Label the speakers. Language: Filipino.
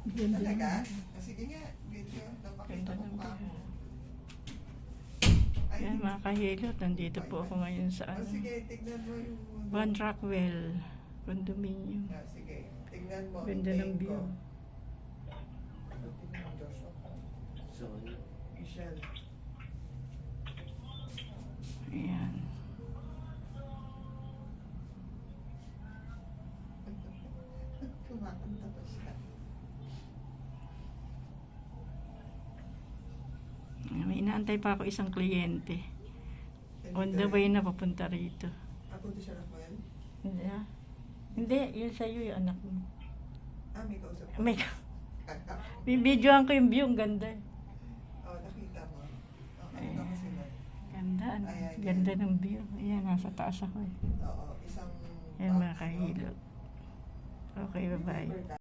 Speaker 1: Ganda
Speaker 2: Talaga?
Speaker 1: naman.
Speaker 2: Sige nga, video. Napakita
Speaker 1: Ganda
Speaker 2: ko
Speaker 1: ng
Speaker 2: pa ako.
Speaker 1: view.
Speaker 2: Ay,
Speaker 1: Yan mga kahilot, nandito po ako ngayon sa
Speaker 2: Oh, sige, tignan mo yung...
Speaker 1: Van Rockwell condominium.
Speaker 2: Sige, tignan mo.
Speaker 1: Ganda ng
Speaker 2: hintayin
Speaker 1: view.
Speaker 2: ko. Tignan mo, Joshua.
Speaker 3: Sorry.
Speaker 2: Michelle.
Speaker 1: Ayan.
Speaker 2: Kumakanta pa siya.
Speaker 1: May inaantay pa ako isang kliyente. On the way na papunta rito.
Speaker 2: Ako to siya, Rafael?
Speaker 1: Hindi ah. Hindi, yun sa'yo yung anak mo.
Speaker 2: Ah, may kausap ko.
Speaker 1: May, bibidyoan ko yung view, ang ganda.
Speaker 2: Oh, nakita mo. Oh, nakita ko sila.
Speaker 1: Ganda, ano?
Speaker 2: Ayan,
Speaker 1: Ganda ng view. Ayan, nasa taas ako.
Speaker 2: Oo, isang...
Speaker 1: Ayan mga kahilot. Okay, bye-bye.